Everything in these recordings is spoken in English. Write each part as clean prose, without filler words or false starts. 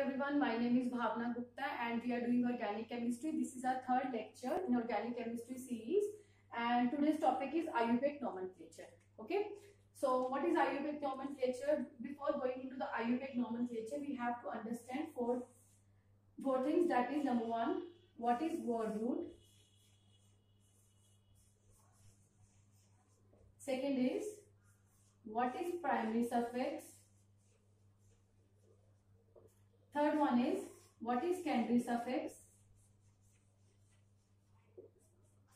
everyone, my name is Bhavna Gupta and we are doing organic chemistry. This is our third lecture in organic chemistry series and today's topic is IUPAC nomenclature. Okay, so what is IUPAC nomenclature? Before going into the IUPAC nomenclature, we have to understand four things. That is, number one, what is word root? Second is, what is primary suffix? Third one is, what is secondary suffix?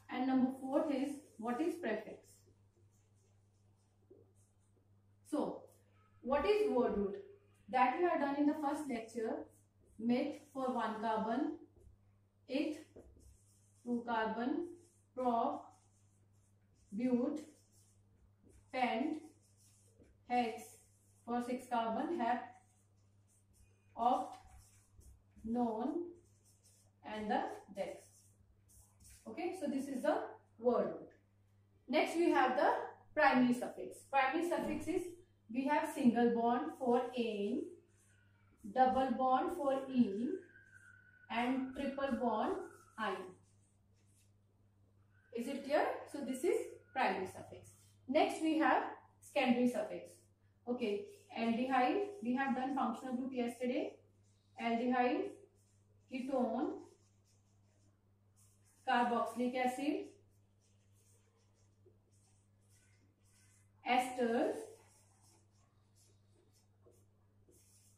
And number fourth is, what is prefix? So, what is word root? That we have done in the first lecture. Met for 1 carbon, eth 2 carbon, prop, but, pent, hex for 6 carbon, hep, oct, non, and the dex. Okay, so this is the word root. Next we have the primary suffix. Primary suffix is, we have single bond for ane, double bond for ene, and triple bond ine. Is it clear? So this is primary suffix. Next we have secondary suffix. Okay, aldehyde, we have done functional group yesterday. Aldehyde, ketone, carboxylic acid, esters,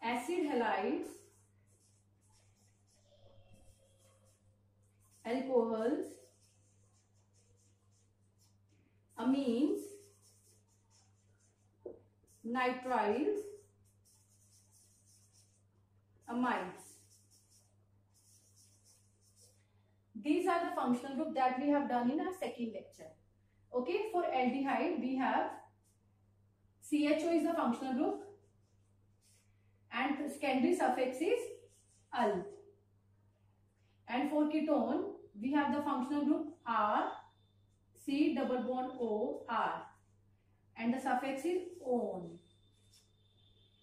acid halides, alcohols, amines, nitriles, amides. These are the functional group that we have done in our second lecture. Okay, for aldehyde we have CHO is the functional group and secondary suffix is al. And for ketone we have the functional group R, C double bond O, R, and the suffix is on.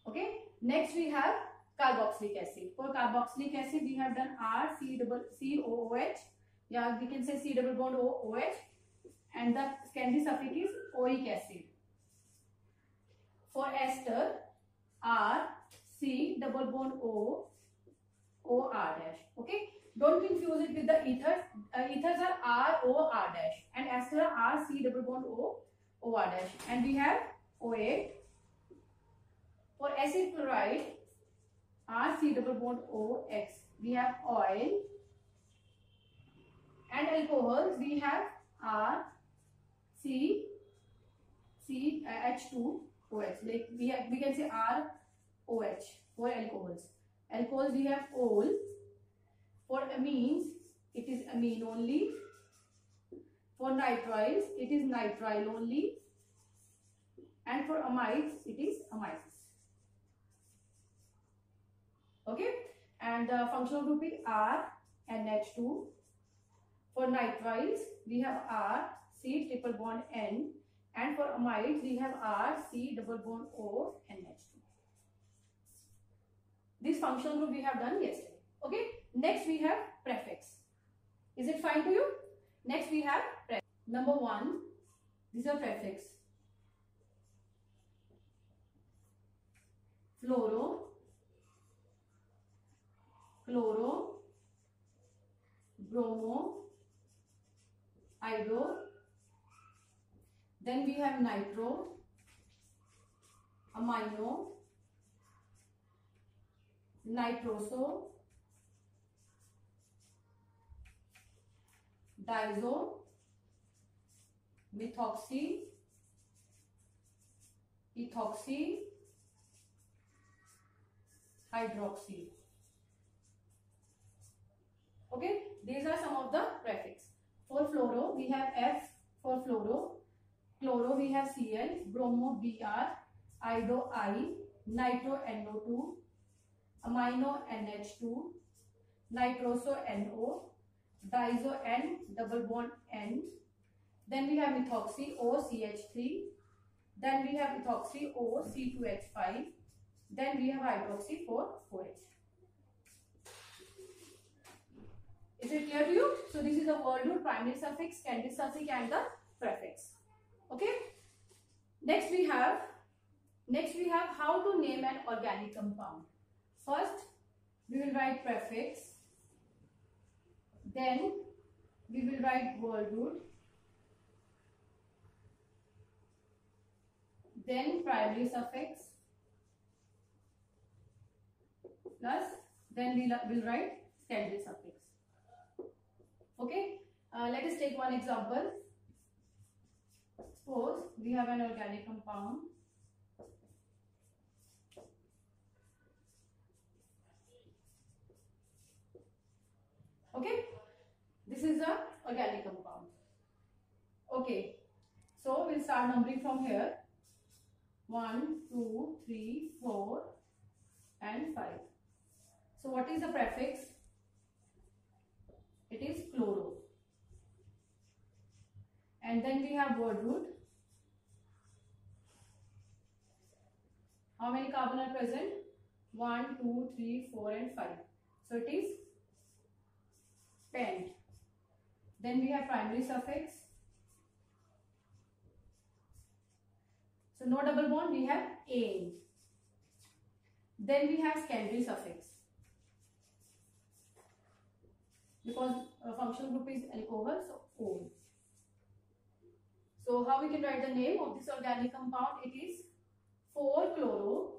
Okay, next we have carboxylic acid. For carboxylic acid we have done R, C O O H, yeah, we can say C double bond O O H, and the secondary suffix is oic acid. For ester, R, C double bond O, O R dash. Okay, don't confuse it with the ethers. Ethers are R, O, R dash, and ester are R, C double bond O, O R dash, and we have OH. For acid chloride, R, C double bond O, X, we have oil. And alcohols we have R, C, H2, OH. Like we can say R, OH for alcohols. Alcohols we have ol. For amines it is amine only. For nitriles it is nitrile only. And for amides it is amides. Okay, and the functional group is R, NH2. For nitriles we have R, C triple bond N, and for amides we have R, C double bond O, NH2. This functional group we have done yesterday. Okay, next we have prefix. Is it fine to you? Next we have prefix. Number one, these are prefix. Fluoro, chloro, bromo, iodine. Then we have nitro, amino, nitroso, diazo, methoxy, ethoxy, hydroxy. Okay, these are some of the prefix. For fluoro we have F for fluoro, chloro we have Cl, bromo Br, iodine I, nitro NO2, amino NH2, nitroso NO, diazo N double bond N. Then we have methoxy O CH3. Then we have ethoxy O C2H5. Then we have hydroxy 4OH. Is it clear to you? So this is the word root, primary suffix, secondary suffix, and the prefix. Okay. Next we have how to name an organic compound. First, we will write prefix. Then we will write word root. Then primary suffix. Plus, then we will write secondary suffix. Okay. Let us take one example. Suppose we have an organic compound. Okay. This is the organic compound. Okay. So we'll start numbering from here. 1, 2, 3, 4, and 5. So what is the prefix? It is chloro. And then we have word root. How many carbon are present? 1, 2, 3, 4, and 5. So it is pent. Then we have primary suffix. So no double bond, we have ane. Then we have secondary suffix. Because functional group is alcohol, so one. So how we can write the name of this organic compound? It is 4-chloro.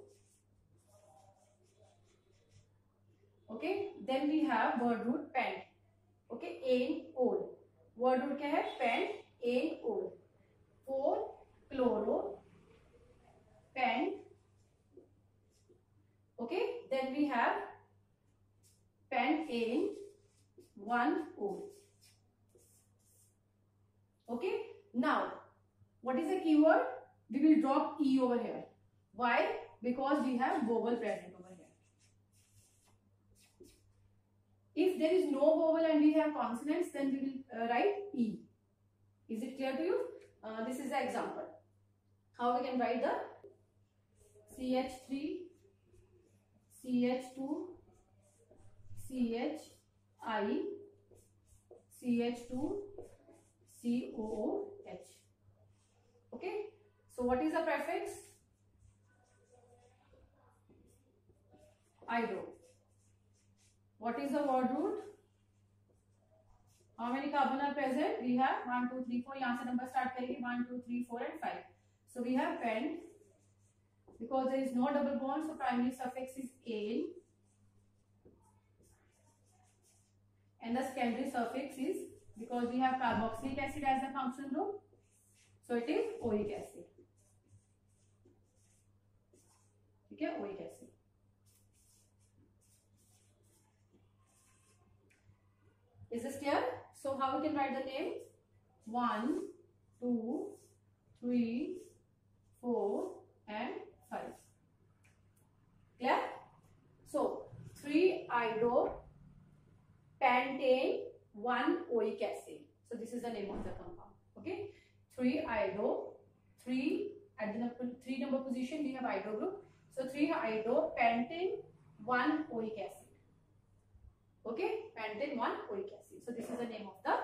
Okay. Then we have word root pent. Okay. ane-ol. Word root क्या है? Pent, ane-ol. 4-chloro pent. Okay. Then we have pentane 1-ol. Okay. Now, what is the keyword? We will drop E over here. Why? Because we have vowel present over here. If there is no vowel and we have consonants, then we will write E. Is it clear to you? This is the example. How we can write the CH3, CH2, CHI, CH2, COOH. Okay. So what is the prefix? Ido. What is the word root? How many carbon are present? We have 1, 2, 3, 4. यहाँ से number start करेंगे 1, 2, 3, 4, and 5. So we have pent. Because there is no double bond, so primary suffix is ane. And the secondary suffix is, because we have carboxylic acid as the functional group, so it is oic acid. Okay, oic acid. Is this clear? So how we can write the name? 1, 2, 3, 4, and 5. Clear? So 3-ido pentane 1-oic acid. So this is the name of the compound. Okay. 3-ido, 3 at the 3 number position we have ido group. So 3-ido pentane 1-oic acid. Okay, pentane 1-oic acid. So this is the name of the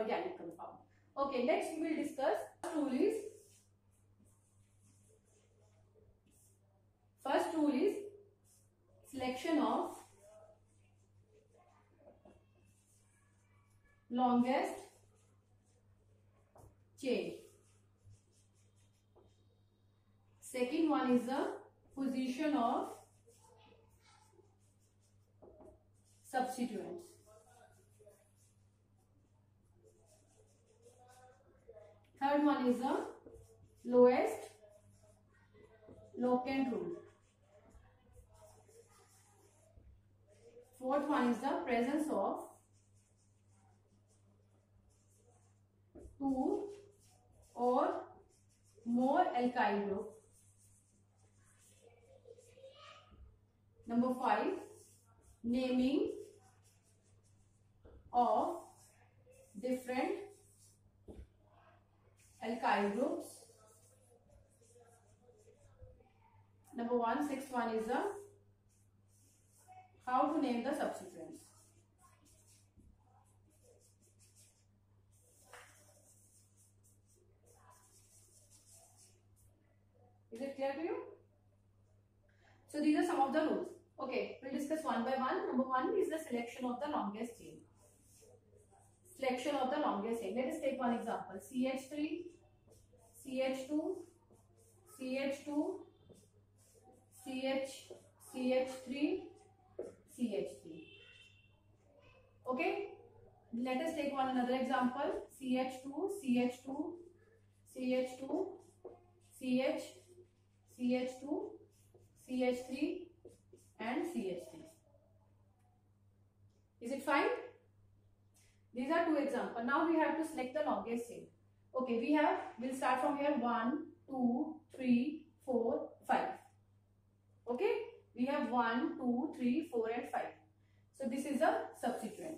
organic compound. Okay, next we will discuss first rule is selection of longest chain. Second one is the position of substituents. Third one is the lowest locant rule. Fourth one is the presence of 2 or more alkyl group. Number 5, naming of different alkyl groups. Number 1, sixth one is the how to name the substituents. Okay, we'll discuss one by one. Number one is the selection of the longest chain. Selection of the longest chain. Let us take one example. CH3, CH2, CH2, CH3, CH3. Okay. Let us take one another example. CH2, CH2, CH2, CH, CH2, CH3 and CH3. Is it fine? These are two examples. Now we have to select the longest chain. Okay, we'll start from here. 1, 2, 3, 4, 5. Okay, we have 1, 2, 3, 4 and 5. So this is a substituent.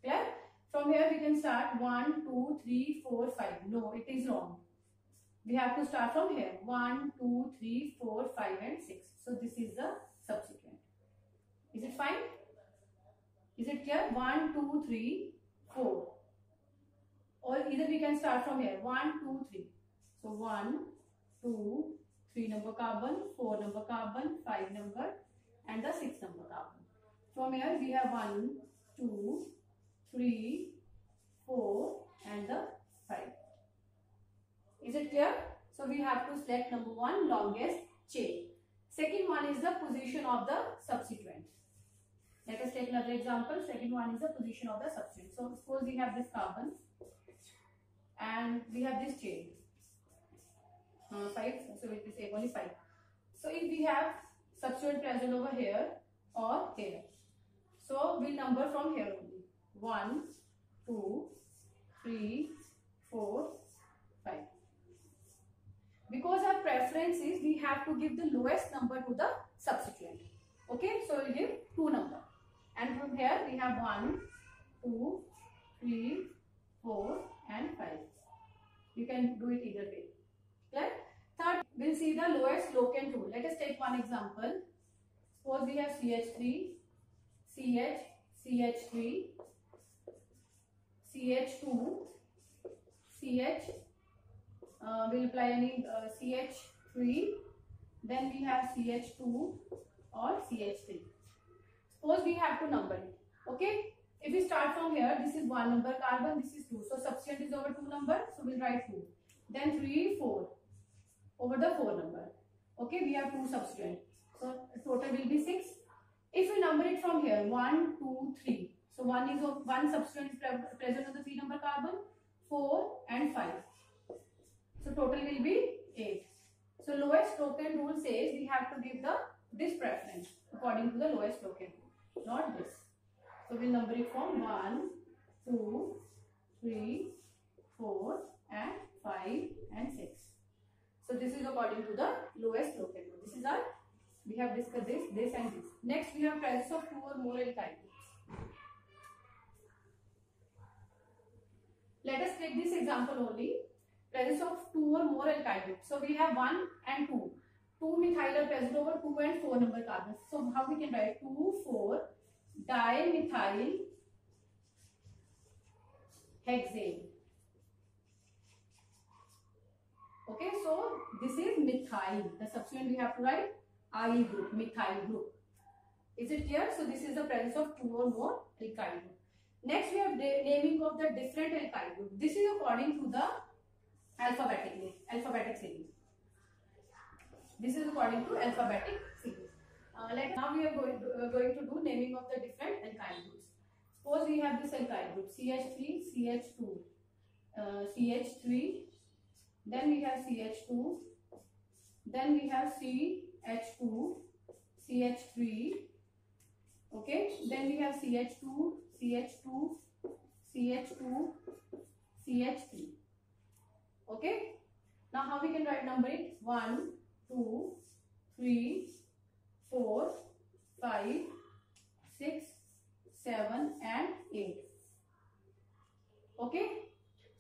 Clear? From here we can start 1, 2, 3, 4, 5. No, it is wrong. We have to start from here. 1, 2, 3, 4, 5 and 6. So this is the substituent. Is it fine? Is it clear? 1, 2, 3, 4. Or either we can start from here. 1, 2, 3. So 1, 2, 3 number carbon, 4 number carbon, 5 number and the 6 number carbon. From here we have 1, 2, 3, 4 and the 5. Is it clear? So we have to select number one, longest chain. Second one is the position of the substituent. Let us take another example. Second one is the position of the substituent. So suppose we have this carbon and we have this chain. 5, so it will say only 5. So if we have substituent present over here or here, so we'll number from here only. 1, 2, 3, 4, 5. Because our preference is we have to give the lowest number to the substituent. Okay, so we'll give 2 number. And from here we have 1, 2, 3, 4 and 5. You can do it either way. Clear? Third, we'll see the lowest locant rule. Let us take one example. Suppose we have CH3, CH, CH3, CH2, CH, we'll apply any CH3, then we have CH2 or CH3. Suppose we have to number it. Okay, if we start from here, this is 1 number carbon, this is 2. So substituent is over 2 number, so we'll write 2. Then 3, 4 over the 4 number. Okay, we have 2 substituents. So total will be 6. If we number it from here, 1, 2, 3. So one substituent is present on the 3 number carbon, 4 and 5. So total will be 8. So lowest locant rule says we have to give this preference according to the lowest locant rule, not this. So we'll number it from 1, 2, 3, 4 and 5 and 6. So this is according to the lowest locant rule. This is our, we have discussed this and this. Next we have presence of 2 or more alkyl groups. Let us take this example only. Presence of 2 or more alkyl groups. So we have 1 and 2. 2 methyl are present over 2 and 4 number carbons. So how we can write 2, 4 dimethyl hexane. Okay, so this is methyl. The substituent we have to write I group, methyl group. Is it clear? So this is the presence of 2 or more alkyl group. Next we have naming of the different alkyl group. This is according to the alphabetic series. This is according to alphabetic series. Now we are going to do naming of the different alkyl groups. Suppose we have this alkyl group CH3, CH2, CH3, then we have CH2, then we have CH2, CH3, okay, then we have CH2, CH2, CH2, CH3. Okay. Now how we can write number it? 1, 2, 3, 4, 5, 6, 7 and 8. Okay.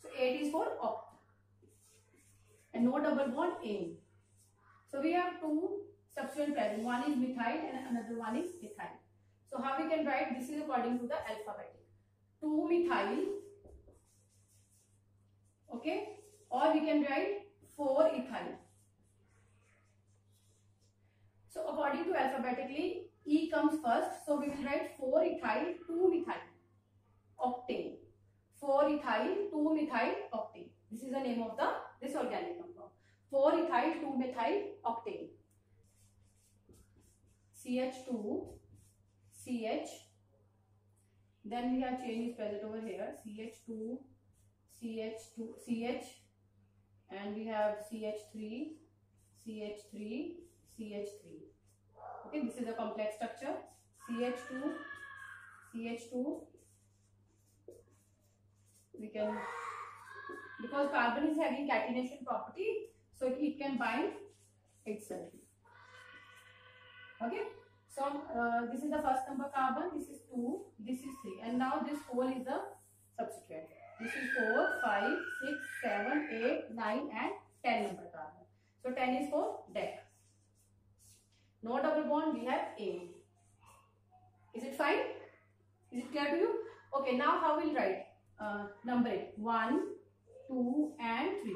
So 8 is for oct. And no double bond aim. So we have 2 substituent present. One is methyl and another one is ethyl. So how we can write? This is according to the alphabetic. 2 methyl. Okay. Or we can write 4 ethyl. So according to alphabetically, E comes first. So we will write 4-ethyl 2-methyl octane. 4-ethyl 2-methyl octane. This is the name of this organic compound. 4-ethyl 2-methyl octane. CH2 CH. Then we have chain is present over here. CH2 CH2 CH, and we have CH3 CH3 CH3. Okay, this is a complex structure. CH2 CH2. We can, because carbon is having catenation property, so it can bind itself. Okay, so this is the first number carbon, this is 2, this is 3, and now this whole is the substituent. This is 4, 5, 6, 7, 8, 9 and 10 number carbon. So 10 is for deck. No double bond, we have A. Is it fine? Is it clear to you? Okay, now how we'll write? Number 8. 1, 2 and 3.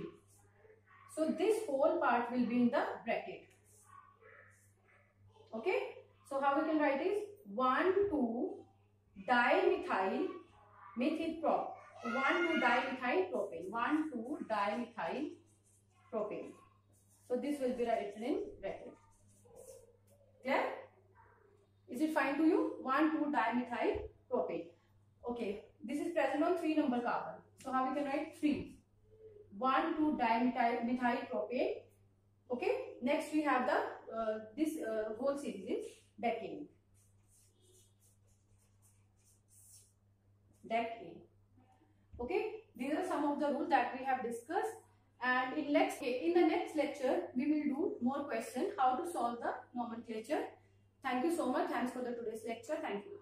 So this whole part will be in the bracket. Okay, so how we can write is 1,2 dimethyl methylprop. 1,2 dimethyl propane. 1,2 dimethyl propane. So this will be written in bracket. Clear? Is it fine to you? 1,2 dimethyl propane. Okay, this is present on 3 number carbon. So how we can write 3? 1,2 dimethyl propane. Okay, next we have the this whole series is decane. Decane. Okay, these are some of the rules that we have discussed, and in the next lecture we will do more questions how to solve the nomenclature. Thank you so much. Thanks for the today's lecture. Thank you.